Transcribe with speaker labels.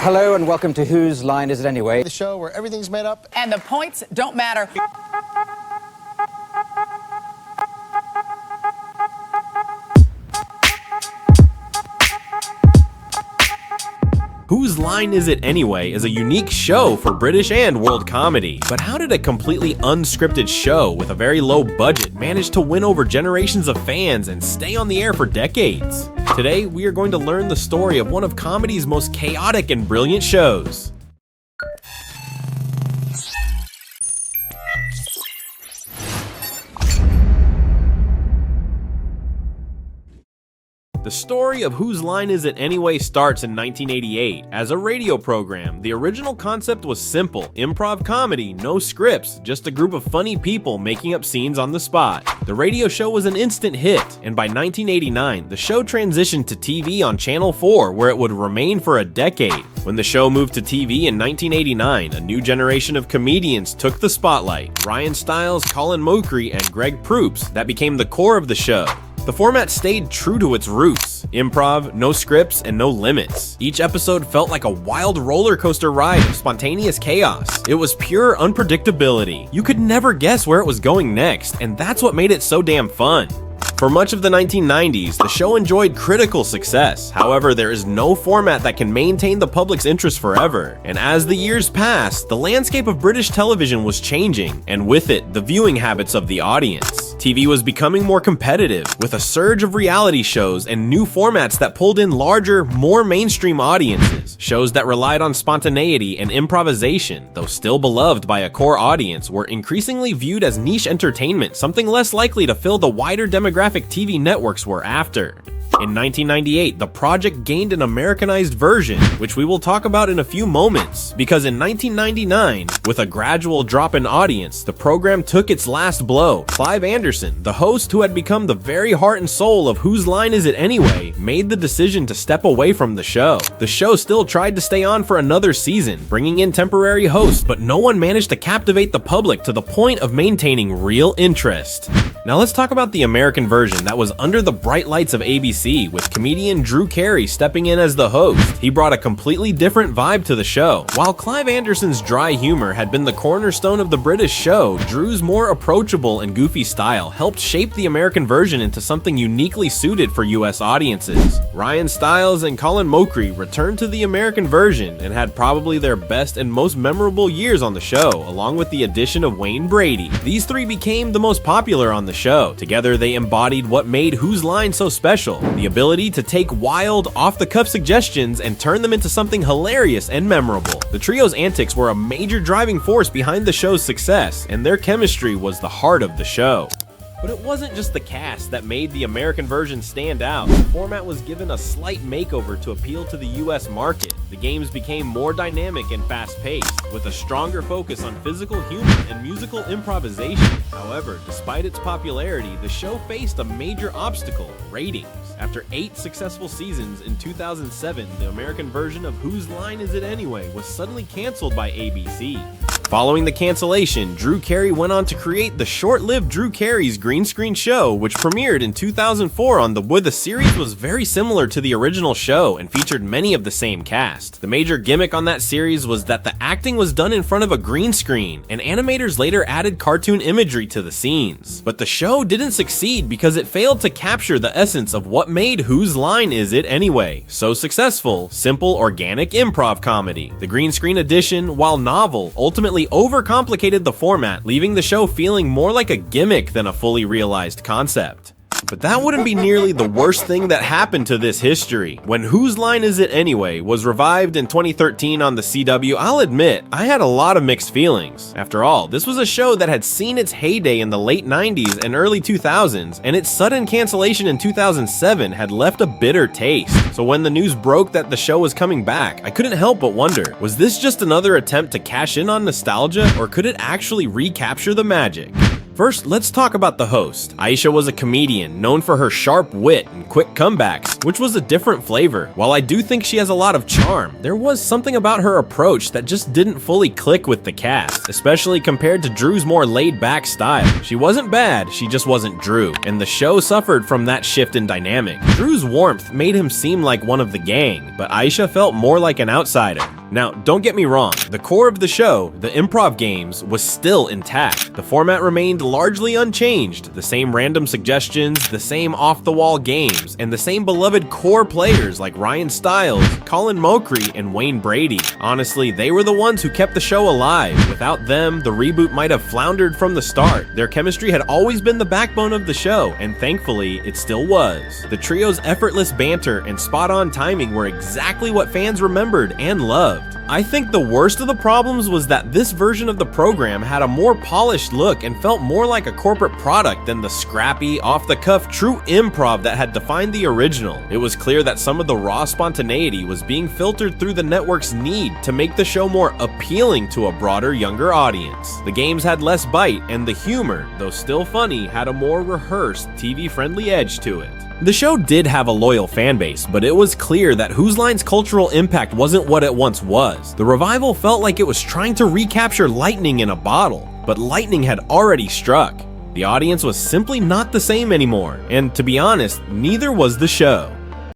Speaker 1: Hello and welcome to Whose Line Is It Anyway?
Speaker 2: The show where everything's made up
Speaker 3: and the points don't matter.
Speaker 4: Whose Line Is It Anyway is a unique show for British and world comedy. But how did a completely unscripted show with a very low budget manage to win over generations of fans and stay on the air for decades? Today, we are going to learn the story of one of comedy's most chaotic and brilliant shows. The story of Whose Line Is It Anyway starts in 1988. As a radio program, the original concept was simple: improv comedy, no scripts, just a group of funny people making up scenes on the spot. The radio show was an instant hit, and by 1989, the show transitioned to TV on Channel 4, where it would remain for a decade. When the show moved to TV in 1989, a new generation of comedians took the spotlight. Ryan Stiles, Colin Mochrie, and Greg Proops, that became the core of the show. The format stayed true to its roots: improv, no scripts, and no limits. Each episode felt like a wild roller coaster ride of spontaneous chaos. It was pure unpredictability. You could never guess where it was going next, and that's what made it so damn fun. For much of the 1990s, the show enjoyed critical success. However, there is no format that can maintain the public's interest forever. And as the years passed, the landscape of British television was changing, and with it, the viewing habits of the audience. TV was becoming more competitive, with a surge of reality shows and new formats that pulled in larger, more mainstream audiences. Shows that relied on spontaneity and improvisation, though still beloved by a core audience, were increasingly viewed as niche entertainment, something less likely to fill the wider demographic TV networks were after. In 1998, the project gained an Americanized version, which we will talk about in a few moments, because in 1999, with a gradual drop in audience, the program took its last blow. Clive Anderson, the host who had become the very heart and soul of Whose Line Is It Anyway, made the decision to step away from the show. The show still tried to stay on for another season, bringing in temporary hosts, but no one managed to captivate the public to the point of maintaining real interest. Now let's talk about the American version that was under the bright lights of ABC, with comedian Drew Carey stepping in as the host. He brought a completely different vibe to the show. While Clive Anderson's dry humor had been the cornerstone of the British show, Drew's more approachable and goofy style helped shape the American version into something uniquely suited for US audiences. Ryan Stiles and Colin Mochrie returned to the American version and had probably their best and most memorable years on the show, along with the addition of Wayne Brady. These three became the most popular on the show. Together, they embodied what made Whose Line so special: the ability to take wild, off-the-cuff suggestions and turn them into something hilarious and memorable. The trio's antics were a major driving force behind the show's success, and their chemistry was the heart of the show. But it wasn't just the cast that made the American version stand out. The format was given a slight makeover to appeal to the US market. The games became more dynamic and fast-paced, with a stronger focus on physical humor and musical improvisation. However, despite its popularity, the show faced a major obstacle: ratings. After 8 successful seasons, in 2007, the American version of Whose Line Is It Anyway was suddenly canceled by ABC. Following the cancellation, Drew Carey went on to create the short-lived Drew Carey's green screen show, which premiered in 2004 on the Wood. The series was very similar to the original show and featured many of the same cast. The major gimmick on that series was that the acting was done in front of a green screen, and animators later added cartoon imagery to the scenes. But the show didn't succeed because it failed to capture the essence of what made Whose Line Is It Anyway so successful: simple, organic improv comedy. The green screen edition, while novel, ultimately overcomplicated the format, leaving the show feeling more like a gimmick than a fully realized concept. But that wouldn't be nearly the worst thing that happened to this history. When Whose Line Is It Anyway was revived in 2013 on the CW, I'll admit, I had a lot of mixed feelings. After all, this was a show that had seen its heyday in the late 90s and early 2000s, and its sudden cancellation in 2007 had left a bitter taste. So when the news broke that the show was coming back, I couldn't help but wonder, was this just another attempt to cash in on nostalgia, or could it actually recapture the magic? First, let's talk about the host. Aisha was a comedian known for her sharp wit and quick comebacks, which was a different flavor. While I do think she has a lot of charm, there was something about her approach that just didn't fully click with the cast, especially compared to Drew's more laid-back style. She wasn't bad, she just wasn't Drew, and the show suffered from that shift in dynamic. Drew's warmth made him seem like one of the gang, but Aisha felt more like an outsider. Now, don't get me wrong, the core of the show, the improv games, was still intact. The format remained largely unchanged, the same random suggestions, the same off-the-wall games, and the same beloved core players like Ryan Stiles, Colin Mochrie, and Wayne Brady. Honestly, they were the ones who kept the show alive. Without them, the reboot might have floundered from the start. Their chemistry had always been the backbone of the show, and thankfully, it still was. The trio's effortless banter and spot-on timing were exactly what fans remembered and loved. I think the worst of the problems was that this version of the program had a more polished look and felt more like a corporate product than the scrappy, off-the-cuff true improv that had defined the original. It was clear that some of the raw spontaneity was being filtered through the network's need to make the show more appealing to a broader, younger audience. The games had less bite, and the humor, though still funny, had a more rehearsed, TV-friendly edge to it. The show did have a loyal fan base, but it was clear that Whose Line's cultural impact wasn't what it once was. The revival felt like it was trying to recapture lightning in a bottle, but lightning had already struck. The audience was simply not the same anymore, and to be honest, neither was the show.